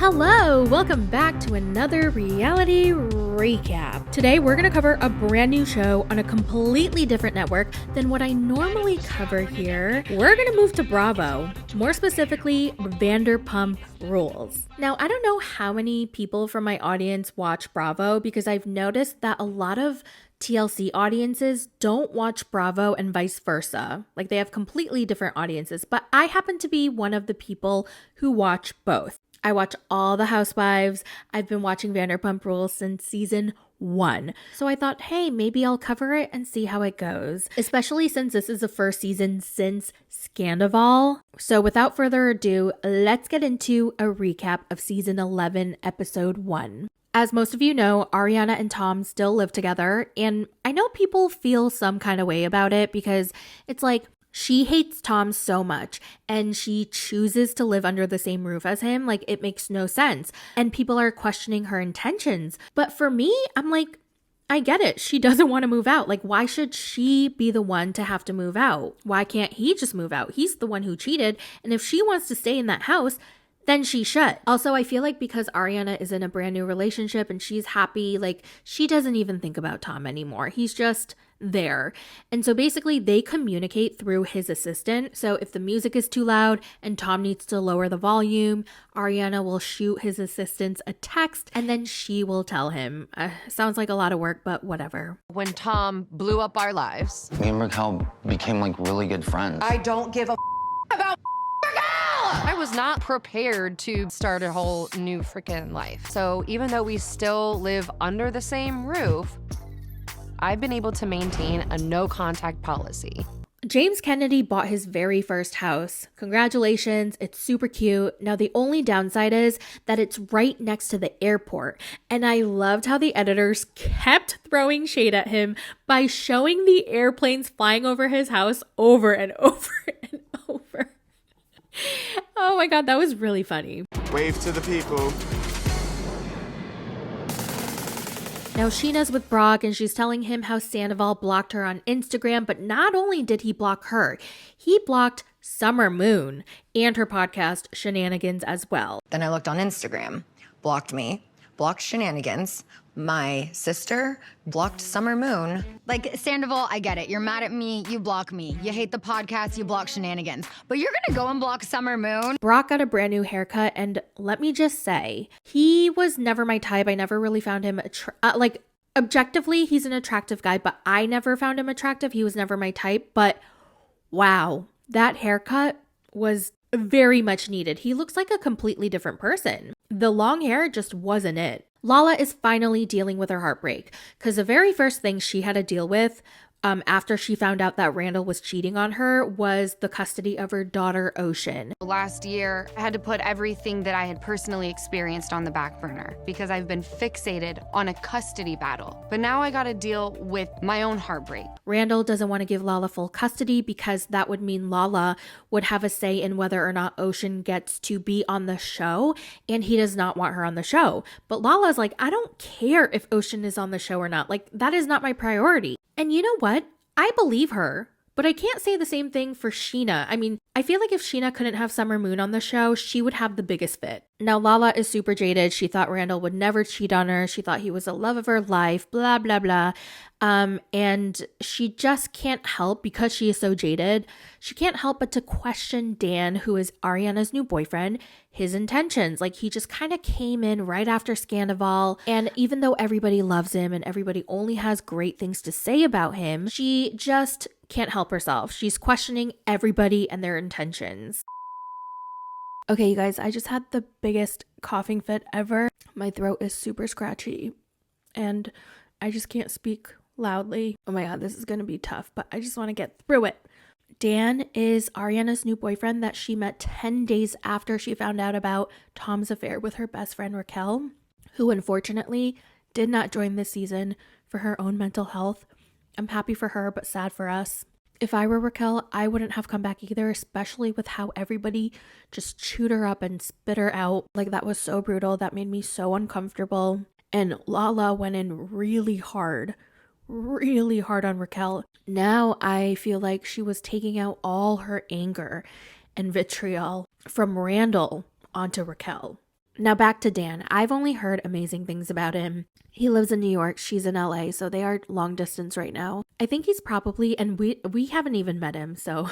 Hello, welcome back to another reality recap. Today we're going to cover a brand new show on a completely different network than what I normally cover here. We're going to move to Bravo, more specifically Vanderpump Rules. Now, I don't know how many people from my audience watch Bravo because I've noticed that a lot of TLC audiences don't watch Bravo and vice versa. Like they have completely different audiences, but I happen to be one of the people who watch both. I watch all the Housewives. I've been watching Vanderpump Rules since season 1. So I thought, hey, maybe I'll cover it and see how it goes, especially since this is the first season since Scandival. So without further ado, let's get into a recap of season 11, episode 1. As most of you know, Ariana and Tom still live together, and I know people feel some kind of way about it because it's like, she hates Tom so much and she chooses to live under the same roof as him. Like, it makes no sense. And people are questioning her intentions. But for me, I'm like, I get it. She doesn't want to move out. Like, why should she be the one to have to move out? Why can't he just move out? He's the one who cheated. And if she wants to stay in that house, then she should. Also, I feel like because Ariana is in a brand new relationship and she's happy, like, she doesn't even think about Tom anymore. He's just there. And so basically they communicate through his assistant. So if the music is too loud and Tom needs to lower the volume, Ariana will shoot his assistant a text and then she will tell him. Sounds like a lot of work, but whatever. When Tom blew up our lives, me and Raquel became like really good friends. I don't give a about Raquel! I was not prepared to start a whole new freaking life. So even though we still live under the same roof, I've been able to maintain a no contact policy. James Kennedy bought his very first house. Congratulations, it's super cute. Now the only downside is that it's right next to the airport. And I loved how the editors kept throwing shade at him by showing the airplanes flying over his house over and over and over. Oh my God, that was really funny. Wave to the people. Now Sheena's with Brock and she's telling him how Sandoval blocked her on Instagram, but not only did he block her, he blocked Summer Moon and her podcast Shenanigans as well. Then I looked on Instagram, blocked me, blocked Shenanigans, my sister, blocked Summer Moon. Like, Sandoval, I get it. You're mad at me, you block me. You hate the podcast, you block Shenanigans. But you're gonna go and block Summer Moon? Brock got a brand new haircut, and let me just say, he was never my type. I never really found him, objectively, he's an attractive guy, but I never found him attractive. He was never my type, but wow, that haircut was very much needed. He looks like a completely different person. The long hair just wasn't it. Lala is finally dealing with her heartbreak because the very first thing she had to deal with after she found out that Randall was cheating on her was the custody of her daughter, Ocean. Last year, I had to put everything that I had personally experienced on the back burner because I've been fixated on a custody battle. But now I gotta deal with my own heartbreak. Randall doesn't want to give Lala full custody because that would mean Lala would have a say in whether or not Ocean gets to be on the show, and he does not want her on the show. But Lala's like, I don't care if Ocean is on the show or not. Like, that is not my priority. And you know what? I believe her, but I can't say the same thing for Sheena. I mean, I feel like if Sheena couldn't have Summer Moon on the show, she would have the biggest fit. Now, Lala is super jaded. She thought Randall would never cheat on her. She thought he was the love of her life, blah, blah, blah. And she just can't help, because she is so jaded, she can't help but to question Dan, who is Ariana's new boyfriend, his intentions. Like, he just kind of came in right after Scandival. And even though everybody loves him and everybody only has great things to say about him, she just can't help herself. She's questioning everybody and their intentions. Okay, you guys, I just had the biggest coughing fit ever. My throat is super scratchy and I just can't speak loudly. Oh my God, this is going to be tough, but I just want to get through it. Dan is Ariana's new boyfriend that she met 10 days after she found out about Tom's affair with her best friend Raquel, who unfortunately did not join this season for her own mental health. I'm happy for her, but sad for us. If I were Raquel, I wouldn't have come back either, especially with how everybody just chewed her up and spit her out. Like, that was so brutal. That made me so uncomfortable. And Lala went in really hard on Raquel. Now I feel like she was taking out all her anger and vitriol from Randall onto Raquel. Now back to Dan. I've only heard amazing things about him. He lives in New York. She's in LA, so they are long distance right now. I think he's probably, and we haven't even met him, so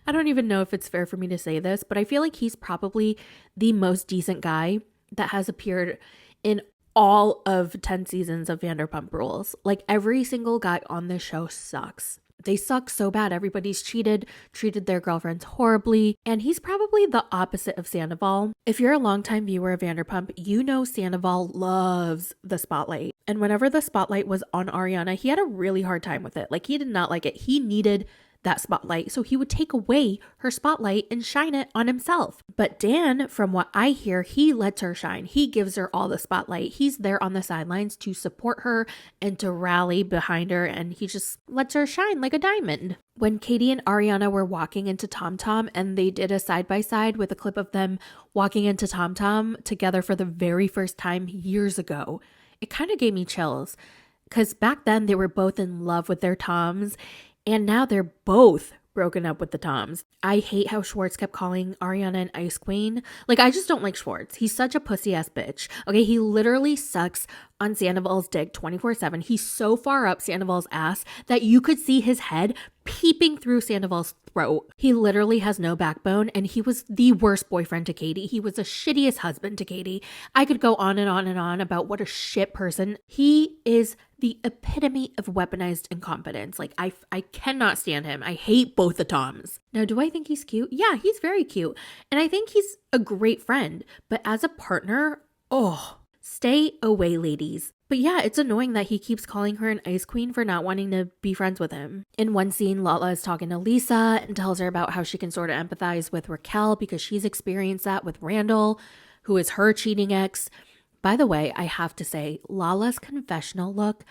I don't even know if it's fair for me to say this, but I feel like he's probably the most decent guy that has appeared in all of 10 seasons of Vanderpump Rules. Like, every single guy on this show sucks. They suck so bad. Everybody's treated their girlfriends horribly. And he's probably the opposite of Sandoval. If you're a longtime viewer of Vanderpump, you know Sandoval loves the spotlight. And whenever the spotlight was on Ariana, he had a really hard time with it. Like, he did not like it. He needed that spotlight, so he would take away her spotlight and shine it on himself. But Dan, from what I hear, he lets her shine. He gives her all the spotlight. He's there on the sidelines to support her and to rally behind her, and he just lets her shine like a diamond. When Katie and Ariana were walking into Tom Tom, and they did a side-by-side with a clip of them walking into Tom Tom together for the very first time years ago, it kind of gave me chills, because back then they were both in love with their Toms, and now they're both broken up with the Toms. I hate how Schwartz kept calling Ariana an ice queen. Like, I just don't like Schwartz. He's such a pussy ass bitch. Okay, he literally sucks on Sandoval's dick 24/7. He's so far up Sandoval's ass that you could see his head peeping through Sandoval's throat. He literally has no backbone, and he was the worst boyfriend to Katie. He was the shittiest husband to Katie. I could go on and on and on about what a shit person. He is the epitome of weaponized incompetence. Like, I cannot stand him. I hate both the Toms. Now, do I think he's cute? Yeah, he's very cute. And I think he's a great friend. But as a partner, stay away, ladies. But yeah, it's annoying that he keeps calling her an ice queen for not wanting to be friends with him. In one scene, Lala is talking to Lisa and tells her about how she can sort of empathize with Raquel because she's experienced that with Randall, who is her cheating ex. By the way, I have to say, Lala's confessional look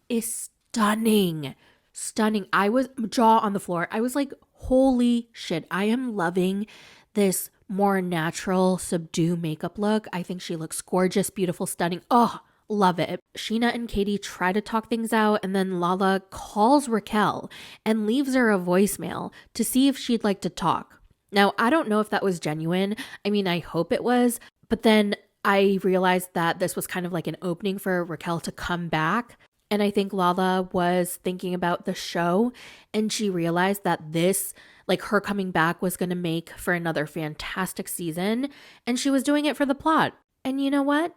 is stunning. Stunning. I was jaw on the floor. I was like, holy shit, I am loving this more natural, subdued makeup look. I think she looks gorgeous, beautiful, stunning. Oh, love it. Sheena and Katie try to talk things out, and then Lala calls Raquel and leaves her a voicemail to see if she'd like to talk. Now, I don't know if that was genuine. I mean, I hope it was, but then I realized that this was kind of like an opening for Raquel to come back. And I think Lala was thinking about the show, and she realized that this, like her coming back, was going to make for another fantastic season. And she was doing it for the plot. And you know what?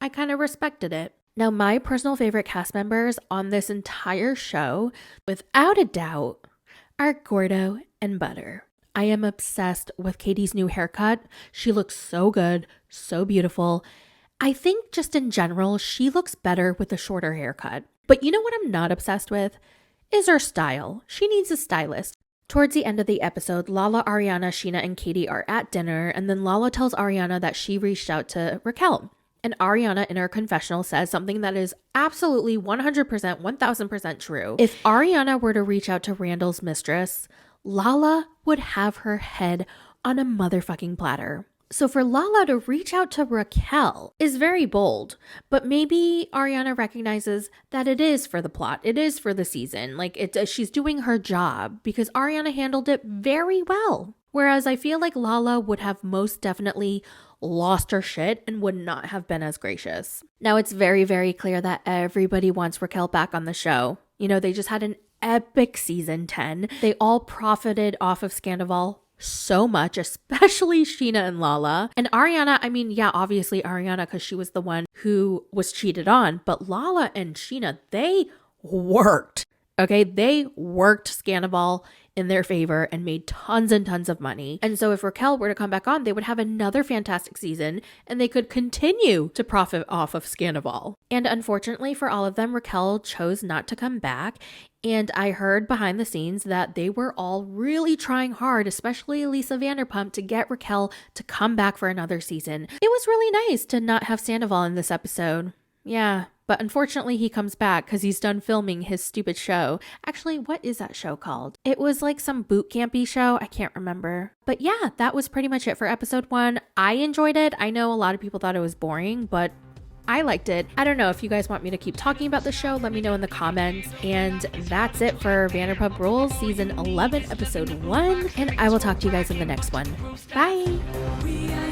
I kind of respected it. Now, my personal favorite cast members on this entire show, without a doubt, are Gordo and Butter. I am obsessed with Katie's new haircut. She looks so good, so beautiful. I think just in general, she looks better with a shorter haircut. But you know what I'm not obsessed with? Is her style. She needs a stylist. Towards the end of the episode, Lala, Ariana, Sheena, and Katie are at dinner, and then Lala tells Ariana that she reached out to Raquel. And Ariana, in her confessional, says something that is absolutely 100%, 1000% true. If Ariana were to reach out to Randall's mistress, Lala would have her head on a motherfucking platter. So for Lala to reach out to Raquel is very bold, but maybe Ariana recognizes that it is for the plot. It is for the season. Like, she's doing her job because Ariana handled it very well. Whereas I feel like Lala would have most definitely lost her shit and would not have been as gracious. Now, it's very, very clear that everybody wants Raquel back on the show. You know, they just had an epic season 10. They all profited off of Scandival so much, especially Sheena and Lala. And Ariana, I mean, yeah, obviously Ariana, because she was the one who was cheated on. But Lala and Sheena, they worked. Okay, they worked Scandival in their favor and made tons and tons of money. And so if Raquel were to come back on, they would have another fantastic season and they could continue to profit off of Scandival. And unfortunately for all of them, Raquel chose not to come back. And I heard behind the scenes that they were all really trying hard, especially Lisa Vanderpump, to get Raquel to come back for another season. It was really nice to not have Sandoval in this episode. Yeah, but unfortunately he comes back because he's done filming his stupid show. Actually, what is that show called? It was like some boot campy show. I can't remember. But yeah, that was pretty much it for episode 1. I enjoyed it. I know a lot of people thought it was boring, but I liked it. I don't know if you guys want me to keep talking about the show. Let me know in the comments. And that's it for Vanderpump Rules season 11, episode 1. And I will talk to you guys in the next one. Bye.